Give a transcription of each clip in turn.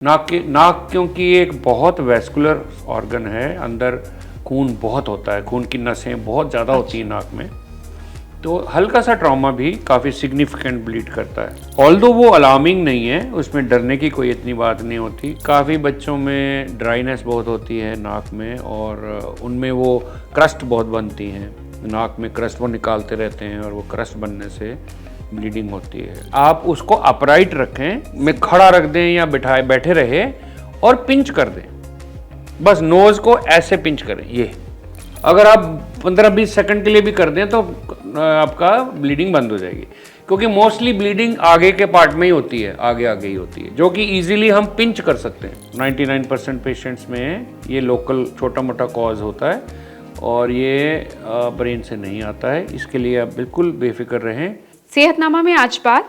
नाक क्योंकि एक बहुत वैस्कुलर ऑर्गन है, अंदर खून बहुत होता है, खून की नसें बहुत ज़्यादा होती हैं नाक में, तो हल्का सा ट्रॉमा भी काफ़ी सिग्निफिकेंट ब्लीड करता है। ऑल्दो वो अलार्मिंग नहीं है, उसमें डरने की कोई इतनी बात नहीं होती। काफ़ी बच्चों में ड्राइनेस बहुत होती है नाक में और उनमें वो क्रस्ट बहुत बनती हैं, नाक में क्रस्ट वो निकालते रहते हैं और वो क्रस्ट बनने से ब्लीडिंग होती है। आप उसको अपराइट रखें, में खड़ा रख दें या बिठाए बैठे रहे और पिंच कर दें, बस नोज को ऐसे पिंच करें। ये अगर आप 15-20 सेकंड के लिए भी कर दें तो आपका ब्लीडिंग बंद हो जाएगी, क्योंकि मोस्टली ब्लीडिंग आगे के पार्ट में ही होती है, आगे आगे ही होती है, जो कि इजीली हम पिंच कर सकते हैं। 99% पेशेंट्स में ये लोकल छोटा मोटा कॉज होता है और ये ब्रेन से नहीं आता है, इसके लिए आप बिल्कुल बेफिक्र रहें। सेहतनामा में आज बात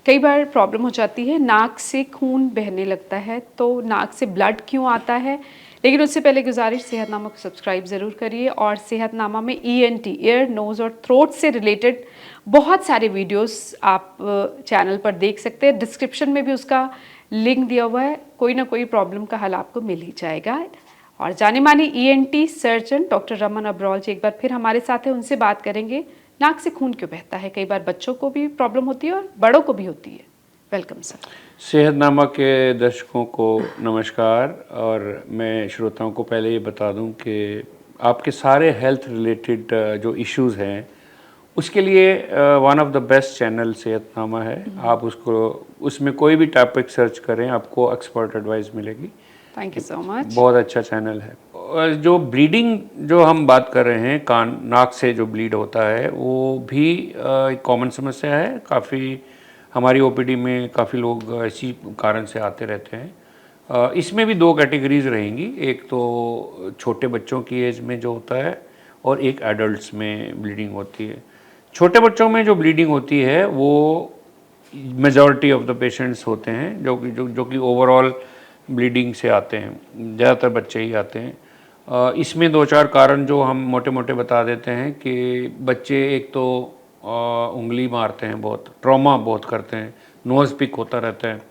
कई बार प्रॉब्लम हो जाती है, नाक से खून बहने लगता है, तो नाक से ब्लड क्यों आता है। लेकिन उससे पहले गुजारिश, सेहतनामा को सब्सक्राइब ज़रूर करिए और सेहतनामा में ENT, ईयर नोज़ और थ्रोट से रिलेटेड बहुत सारे वीडियोस आप चैनल पर देख सकते हैं। डिस्क्रिप्शन में भी उसका लिंक दिया हुआ है, कोई ना कोई प्रॉब्लम का हल आपको मिल ही जाएगा। और जाने माने ENT surgeon doctor Raman Abrol ji एक बार फिर हमारे साथ हैं, उनसे बात करेंगे नाक से खून क्यों बहता है। कई बार बच्चों को भी प्रॉब्लम होती है और बड़ों को भी होती है। Welcome sir. सेहतनामा के दर्शकों को नमस्कार, और मैं श्रोताओं को पहले ये बता दूं कि आपके सारे हेल्थ रिलेटेड जो इश्यूज़ हैं उसके लिए one of the best channel Sehatnama है। आप उसको, उसमें कोई भी टॉपिक सर्च करें, आपको एक्सपर्ट एडवाइस मिलेगी। Thank you so much. बहुत अच्छा चैनल है। और जो ब्लीडिंग जो हम बात कर रहे हैं, कान नाक से जो ब्लीड होता है, वो भी एक कॉमन समस्या है। काफ़ी हमारी OPD में काफ़ी लोग इसी कारण से आते रहते हैं। इसमें भी दो कैटेगरीज रहेंगी, एक तो छोटे बच्चों की एज में जो होता है और एक एडल्ट्स में ब्लीडिंग होती है। छोटे बच्चों में जो ब्लीडिंग होती है वो मेजॉरिटी ऑफ द पेशेंट्स होते हैं जो कि ओवरऑल ब्लीडिंग से आते हैं, ज़्यादातर बच्चे ही आते हैं। इसमें दो चार कारण जो हम मोटे मोटे बता देते हैं कि बच्चे एक तो उंगली मारते हैं, बहुत ट्रॉमा बहुत करते हैं, नोज़ पिक होता रहता है,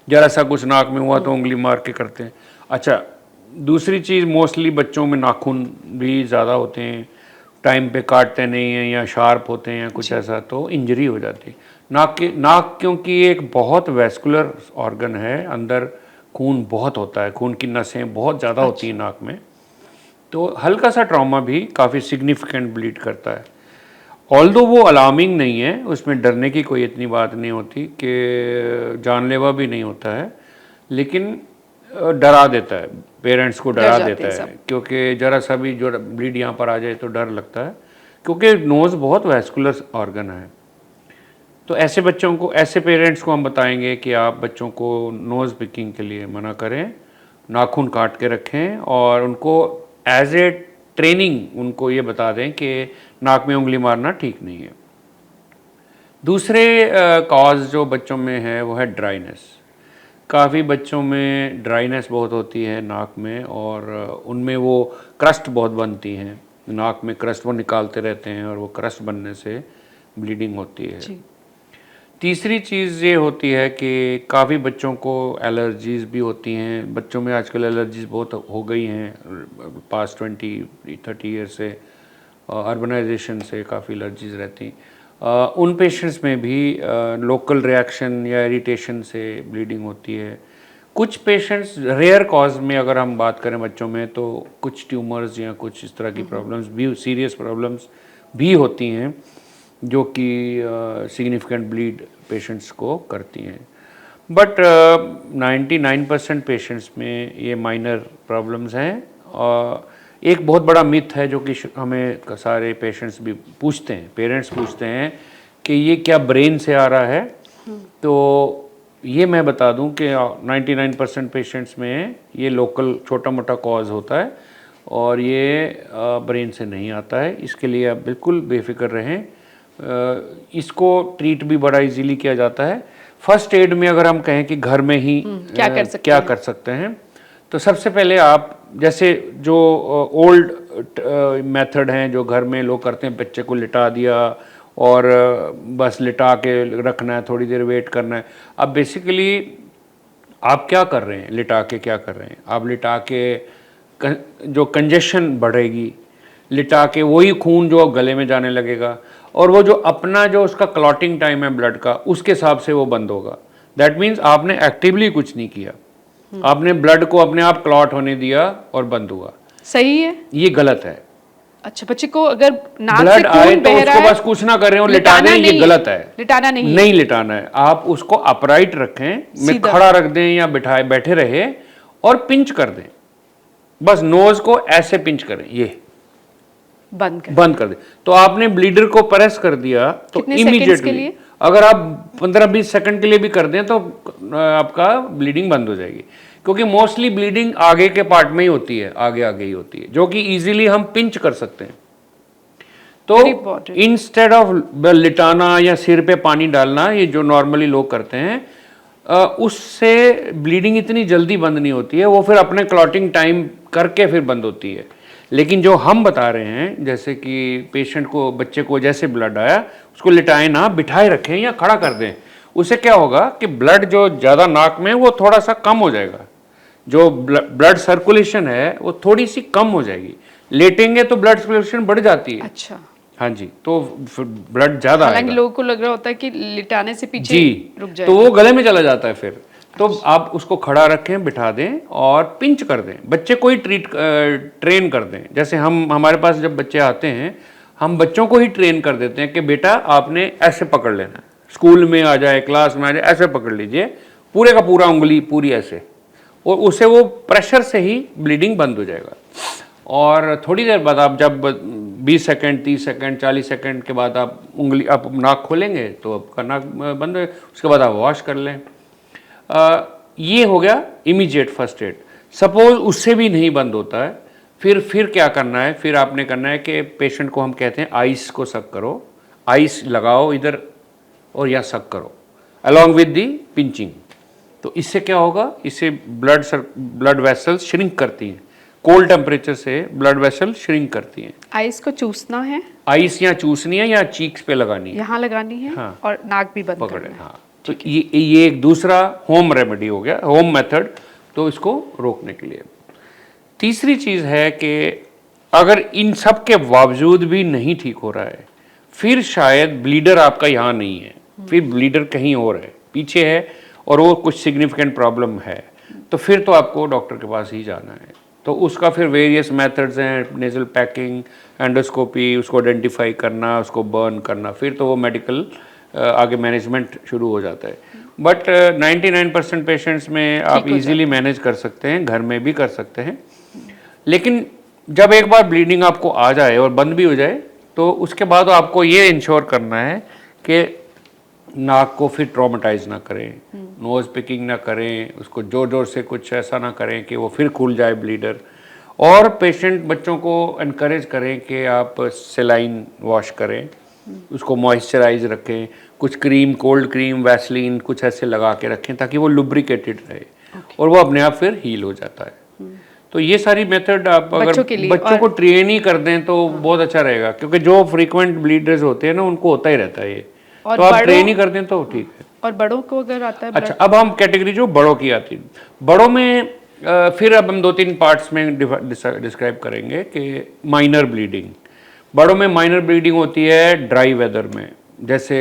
ज़रा सा कुछ नाक में हुआ तो उंगली मार के करते हैं। अच्छा, दूसरी चीज़, मोस्टली बच्चों में नाखून भी ज़्यादा होते हैं, टाइम पे काटते नहीं हैं या शार्प होते हैं या कुछ ऐसा, तो इंजरी हो जाती है। नाक क्योंकि एक बहुत वैस्कुलर ऑर्गन है, अंदर खून बहुत होता है, खून की नसें बहुत ज़्यादा होती हैं नाक में, तो हल्का सा ट्रॉमा भी काफ़ी सिग्निफिकेंट ब्लीड करता है। ऑल्दो वो अलार्मिंग नहीं है, उसमें डरने की कोई इतनी बात नहीं होती कि जानलेवा भी नहीं होता है, लेकिन डरा देता है, पेरेंट्स को डरा देता है, क्योंकि ज़रा सा भी जो ब्लीड यहाँ पर आ जाए तो डर लगता है, क्योंकि नोज़ बहुत वैस्कुलर ऑर्गन है। तो ऐसे बच्चों को, ऐसे पेरेंट्स को हम बताएंगे कि आप बच्चों को नोज़ पिकिंग के लिए मना करें, नाखून काट के रखें और उनको एज ए ट्रेनिंग उनको ये बता दें कि नाक में उंगली मारना ठीक नहीं है। दूसरे कॉज जो बच्चों में है वो है ड्राइनेस। काफ़ी बच्चों में ड्राइनेस बहुत होती है नाक में और उनमें वो क्रस्ट बहुत बनती हैं, नाक में क्रस्ट वो निकालते रहते हैं और वो क्रस्ट बनने से ब्लीडिंग होती है। तीसरी चीज़ ये होती है कि काफ़ी बच्चों को एलर्जीज़ भी होती हैं। बच्चों में आजकल एलर्जीज़ बहुत हो गई हैं पास्ट 20-30 ईयर से, अर्बनाइजेशन से काफ़ी एलर्जीज़ रहती। उन पेशेंट्स में भी लोकल रिएक्शन या इरिटेशन से ब्लीडिंग होती है। कुछ पेशेंट्स, रेयर कॉज में अगर हम बात करें बच्चों में, तो कुछ ट्यूमर्स या कुछ इस तरह की प्रॉब्लम्स भी, सीरियस प्रॉब्लम्स भी होती हैं जो कि सिग्निफिकेंट ब्लीड पेशेंट्स को करती हैं। बट 99% पेशेंट्स में ये माइनर प्रॉब्लम्स हैं। एक बहुत बड़ा मिथ है जो कि हमें सारे पेशेंट्स भी पूछते हैं, पेरेंट्स पूछते हैं कि ये क्या ब्रेन से आ रहा है। तो ये मैं बता दूं कि 99% पेशेंट्स में ये लोकल छोटा मोटा कॉज होता है और ये ब्रेन से नहीं आता है, इसके लिए आप बिल्कुल बेफिक्र रहें। इसको ट्रीट भी बड़ा इजीली किया जाता है। फर्स्ट एड में अगर हम कहें कि घर में ही क्या कर सकते हैं, तो सबसे पहले आप, जैसे जो ओल्ड मेथड हैं जो घर में लोग करते हैं, बच्चे को लिटा दिया और बस लिटा के रखना है, थोड़ी देर वेट करना है। अब बेसिकली आप क्या कर रहे हैं, लिटा के क्या कर रहे हैं, आप लिटा के जो कंजेशन बढ़ेगी, लिटा के वही खून जो गले में जाने लगेगा, और वो जो अपना जो उसका क्लॉटिंग टाइम है ब्लड का, उसके हिसाब से वो बंद होगा। दैट मीन्स आपने एक्टिवली कुछ नहीं किया, आपने ब्लड को अपने आप क्लॉट होने दिया और बंद हुआ। सही है, ये गलत है। अच्छा, बच्चे को अगर नाक से ब्लड आए खून तो बह रहा उसको है, बस कुछ ना करें और लिटा लिटाना दें, ये नहीं, गलत है। लिटाना नहीं, नहीं लिटाना है, आप उसको अपराइट रखें, में सीधा। खड़ा रख दें या बिठाए बैठे रहे और पिंच कर दें, बस नोज को ऐसे पिंच करें, ये बंद कर दें। तो आपने ब्लीडर को प्रेस कर दिया तो कितने सेकंड्स के इमीडिएटली, लिए? अगर आप 15-20 सेकंड के लिए भी कर दें तो आपका ब्लीडिंग बंद हो जाएगी, क्योंकि मोस्टली ब्लीडिंग आगे के पार्ट में ही होती है, आगे आगे ही होती है, जो कि इजीली हम पिंच कर सकते हैं। तो इंस्टेड ऑफ लिटाना या सिर पे पानी डालना, ये जो नॉर्मली लोग करते हैं, उससे ब्लीडिंग इतनी जल्दी बंद नहीं होती है, वो फिर अपने क्लॉटिंग टाइम करके फिर बंद होती है। लेकिन जो हम बता रहे हैं, जैसे कि पेशेंट को, बच्चे को जैसे ब्लड आया, उसको लिटाएं ना, बिठाए रखें या खड़ा कर दें, उससे क्या होगा कि ब्लड जो ज़्यादा नाक में वो थोड़ा सा कम हो जाएगा, जो ब्लड सर्कुलेशन है वो थोड़ी सी कम हो जाएगी। लेटेंगे तो ब्लड सर्कुलेशन बढ़ जाती है। अच्छा, हाँ जी, तो ब्लड ज़्यादा आएगा। हालांकि लोगों को लग रहा होता है कि लिटाने से पीछे जी, रुक जाए, तो वो गले में चला जाता है फिर। तो आप उसको खड़ा रखें, बिठा दें और पिंच कर दें, बच्चे को ही ट्रेन कर दें। जैसे हमारे पास जब बच्चे आते हैं, हम बच्चों को ही ट्रेन कर देते हैं कि बेटा आपने ऐसे पकड़ लेना है, स्कूल में आ जाए, क्लास में आ जाए, ऐसे पकड़ लीजिए, पूरे का पूरा उंगली पूरी ऐसे, और उसे वो प्रेशर से ही ब्लीडिंग बंद हो जाएगा। और थोड़ी देर बाद आप जब 20 सेकंड, 30 सेकंड, 40 सेकंड के बाद आप उंगली, आप नाक खोलेंगे तो आपका नाक बंद है, उसके बाद आप वॉश कर लें। ये हो गया इमीडिएट फर्स्ट एड। सपोज उससे भी नहीं बंद होता है, फिर क्या करना है, फिर आपने करना है कि पेशेंट को हम कहते हैं आइस को सक करो, आइस लगाओ इधर और या सक करो अलॉन्ग विद दी पिंचिंग। तो इससे क्या होगा, इससे ब्लड वेसल्स श्रिंक करती हैं, कोल्ड टेम्परेचर से ब्लड वेसल श्रिंक करती हैं। आइस को चूसना है, आइस या चूसनी है या चीक्स पे लगानी है, यहाँ लगानी है, हाँ, और नाक भी बंद पकड़े, करना है। हाँ। तो ये एक दूसरा होम रेमेडी हो गया, होम मेथड, तो इसको रोकने के लिए। तीसरी चीज़ है कि अगर इन सब के बावजूद भी नहीं ठीक हो रहा है, फिर शायद ब्लीडर आपका यहाँ नहीं है, फिर ब्लीडर कहीं और है, पीछे है, और वो कुछ सिग्निफिकेंट प्रॉब्लम है, तो फिर तो आपको डॉक्टर के पास ही जाना है। तो उसका फिर वेरियस मेथड्स हैं, नेजल पैकिंग, एंडोस्कोपी, उसको आइडेंटिफाई करना, उसको बर्न करना, फिर तो वो मेडिकल आगे मैनेजमेंट शुरू हो जाता है। बट 99% पेशेंट्स में आप इजीली मैनेज कर सकते हैं, घर में भी कर सकते हैं। लेकिन जब एक बार ब्लीडिंग आपको आ जाए और बंद भी हो जाए, तो उसके बाद आपको ये इंश्योर करना है कि नाक को फिर ट्रॉमेटाइज ना करें, नोज पिकिंग ना करें, उसको जोर जोर से कुछ ऐसा ना करें कि वो फिर खुल जाए ब्लीडर। और पेशेंट बच्चों को इनकरेज करें कि आप सेलाइन वॉश करें, उसको मॉइस्चराइज रखें, कुछ क्रीम, कोल्ड क्रीम, वैसलीन कुछ ऐसे लगा के रखें ताकि वो लुब्रिकेटेड रहे, और वो अपने आप फिर हील हो जाता है। तो ये सारी मेथड आप अगर बच्चों को ट्रेन ही कर दें तो बहुत अच्छा रहेगा, क्योंकि जो फ्रीक्वेंट ब्लीडर्स होते हैं ना, उनको होता ही रहता है ये, तो आप ट्रेन ही कर दें तो ठीक है। और बड़ों को अगर आता है, अच्छा, अब हम कैटेगरी जो बड़ों की आती है, बड़ों में फिर अब हम 2-3 पार्ट्स में डिस्क्राइब करेंगे कि माइनर ब्लीडिंग। बड़ों में माइनर ब्लीडिंग होती है ड्राई वेदर में, जैसे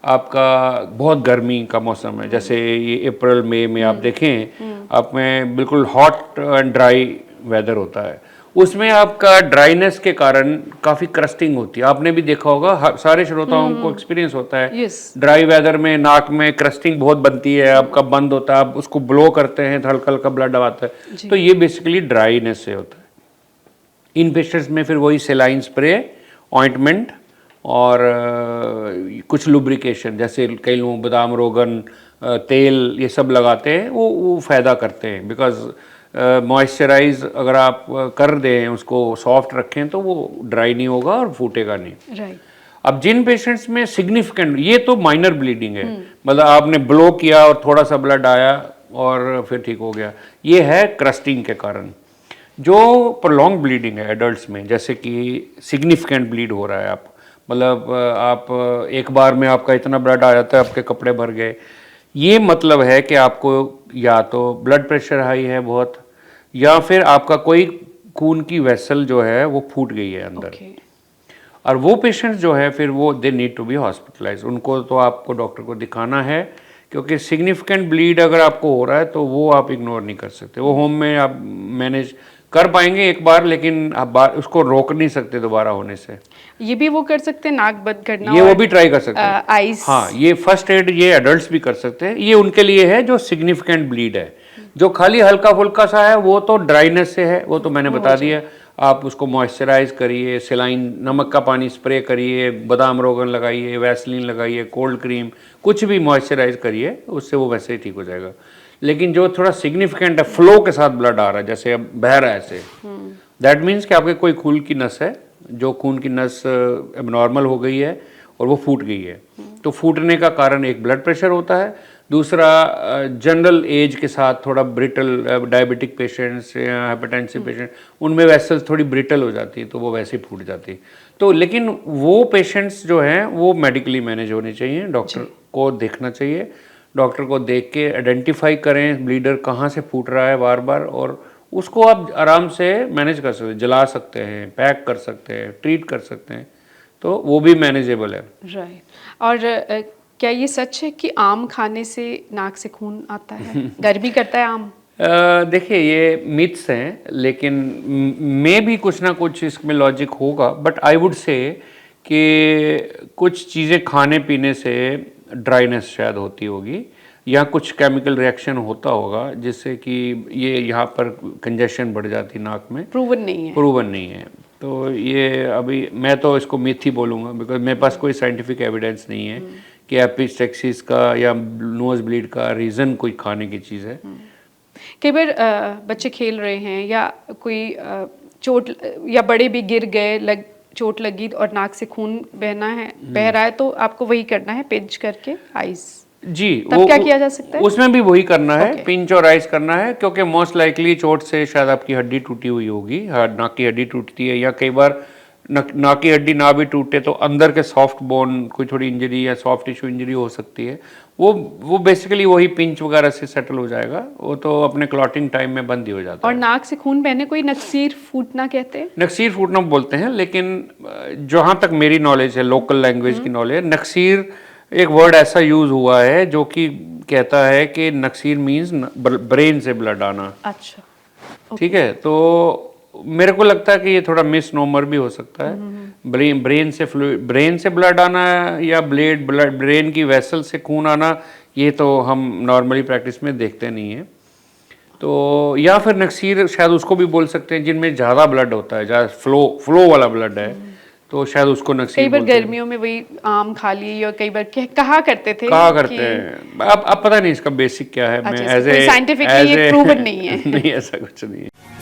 आपका बहुत गर्मी का मौसम है, जैसे ये अप्रैल मई में आप देखें, आप में बिल्कुल हॉट एंड ड्राई वेदर होता है, उसमें आपका ड्राइनेस के कारण काफ़ी क्रस्टिंग होती है। आपने भी देखा होगा, सारे श्रोताओं को एक्सपीरियंस होता है, ड्राई वेदर में नाक में क्रस्टिंग बहुत बनती है, आपका बंद होता है, आप उसको ब्लो करते हैं, हल्का हल्का ब्लड आता है, तो ये बेसिकली ड्राइनेस से होता है। इन पेशेंट्स में फिर वही सेलाइन स्प्रे, ऑइंटमेंट और कुछ लुब्रिकेशन, जैसे कई लोग बादाम रोगन, तेल, ये सब लगाते हैं, वो फ़ायदा करते हैं, बिकॉज मॉइस्चराइज अगर आप कर दें, उसको सॉफ्ट रखें, तो वो ड्राई नहीं होगा और फूटेगा नहीं। राइट। अब जिन पेशेंट्स में सिग्निफिकेंट, ये तो माइनर ब्लीडिंग है, मतलब आपने ब्लो किया और थोड़ा सा ब्लड आया और फिर ठीक हो गया, ये है क्रस्टिंग के कारण। जो प्रोलॉन्ग ब्लीडिंग है एडल्ट्स में, जैसे कि सिग्निफिकेंट ब्लीड हो रहा है, आप मतलब आप एक बार में आपका इतना ब्लड आ जाता है, आपके कपड़े भर गए, ये मतलब है कि आपको या तो ब्लड प्रेशर हाई है बहुत, या फिर आपका कोई खून की वेसल जो है वो फूट गई है अंदर। ओके। और वो पेशेंट्स जो है फिर वो they need to be hospitalize, उनको तो आपको डॉक्टर को दिखाना है, क्योंकि सिग्निफिकेंट ब्लीड अगर आपको हो रहा है तो वो आप इग्नोर नहीं कर सकते। वो होम में आप मैनेज कर पाएंगे एक बार, लेकिन आप उसको रोक नहीं सकते दोबारा होने से। ये भी वो कर सकते हैं, नाक बंद करना, ये वो और भी ट्राई कर सकते हैं। आइस। हाँ, ये फर्स्ट एड ये एडल्ट्स भी कर सकते हैं। ये उनके लिए है जो सिग्निफिकेंट ब्लीड है। जो खाली हल्का फुल्का सा है वो तो ड्राइनेस से है, वो तो मैंने बता दिया। आप उसको मॉइस्चराइज करिए, सेलाइन नमक का पानी स्प्रे करिए, बादाम रोगन लगाइए, वैसलीन लगाइए, कोल्ड क्रीम, कुछ भी मॉइस्चराइज करिए, उससे वो वैसे ही ठीक हो जाएगा। लेकिन जो थोड़ा सिग्निफिकेंट है, फ्लो के साथ ब्लड आ रहा है, जैसे अब बह रहा है ऐसे, दैट मीन्स कि आपके कोई खून की नस है, जो खून की नस एबनॉर्मल हो गई है और वो फूट गई है। तो फूटने का कारण एक ब्लड प्रेशर होता है, दूसरा जनरल एज के साथ थोड़ा ब्रिटल, डायबिटिक पेशेंट्स या हाइपरटेंसिव पेशेंट, उनमें वेसल्स थोड़ी ब्रिटल हो जाती है, तो वो वैसे ही फूट जाती है। तो लेकिन वो पेशेंट्स जो हैं वो मेडिकली मैनेज होने चाहिए, डॉक्टर को देखना चाहिए। डॉक्टर को देख के आइडेंटिफाई करें ब्लीडर कहाँ से फूट रहा है बार बार, और उसको आप आराम से मैनेज कर सकते हैं, जला सकते हैं, पैक कर सकते हैं, ट्रीट कर सकते हैं, तो वो भी मैनेजेबल है। राइट। और क्या ये सच है कि आम खाने से नाक से खून आता है? गर्मी करता है आम? देखिए, ये मिथ्स हैं, लेकिन मे भी कुछ ना कुछ इसमें लॉजिक होगा, बट आई वुड से कि कुछ चीज़ें खाने पीने से ड्राइनेस शायद होती होगी, या कुछ केमिकल रिएक्शन होता होगा जिससे कि ये यहाँ पर कंजेशन बढ़ जाती नाक में। प्रूवन नहीं है। प्रूवन नहीं है, तो ये अभी मैं तो इसको मिथ ही बोलूँगा, बिकॉज मेरे पास कोई साइंटिफिक एविडेंस नहीं है कि एपिस्टेक्सिस का या नोज ब्लीड का रीज़न कोई खाने की चीज़ है। कई बार बच्चे खेल रहे हैं या कोई चोट, या बड़े भी गिर गए, चोट लगी और नाक से खून बह रहा है, तो आपको वही करना है, पिंच करके आइस। जी, तब क्या किया जा सकता है? उसमें भी वही करना है, Okay. पिंच और आइस करना है, क्योंकि मोस्ट लाइकली चोट से शायद आपकी हड्डी टूटी हुई होगी। हाँ, नाक की हड्डी टूटती है, या कई बार नाक की हड्डी ना भी टूटे तो अंदर के सॉफ्ट बोन कोई थोड़ी इंजरी या सॉफ्ट टिश्यू इंजरी हो सकती है। वो बेसिकली वही पिंच वगैरह से सेटल हो जाएगा, वो तो अपने क्लॉटिंग टाइम में बंद ही हो जाता और है। नाक से खून बहने कोई नक्सीर फूटना कहते हैं? नक्सीर फूटना बोलते हैं, लेकिन जहाँ तक मेरी नॉलेज है, लोकल लैंग्वेज की नॉलेज, नक्सीर एक वर्ड ऐसा यूज हुआ है जो कि कहता है कि नक्सीर मीन्स ब्रेन से ब्लड आना। अच्छा। ठीक है, तो मेरे को लगता है कि ये थोड़ा मिसनोमर भी हो सकता है। ब्रेन से ब्लड आना या ब्रेन की वेसल से खून आना, ये तो हम नॉर्मली प्रैक्टिस में देखते नहीं हैं। तो या फिर नक्सीर शायद उसको भी बोल सकते हैं जिनमें ज़्यादा ब्लड होता है, ज़्यादा फ्लो वाला ब्लड है, तो शायद उसको नक्सीर कई बार बोलते हैं। गर्मियों में वही आम खा लिए, और कई बार कहा करते थे कहा करते हैं। अब पता नहीं इसका बेसिक क्या है। अच्छा, मैं एज कोई ए scientifically ये proven नहीं है। नहीं, ऐसा कुछ नहीं है।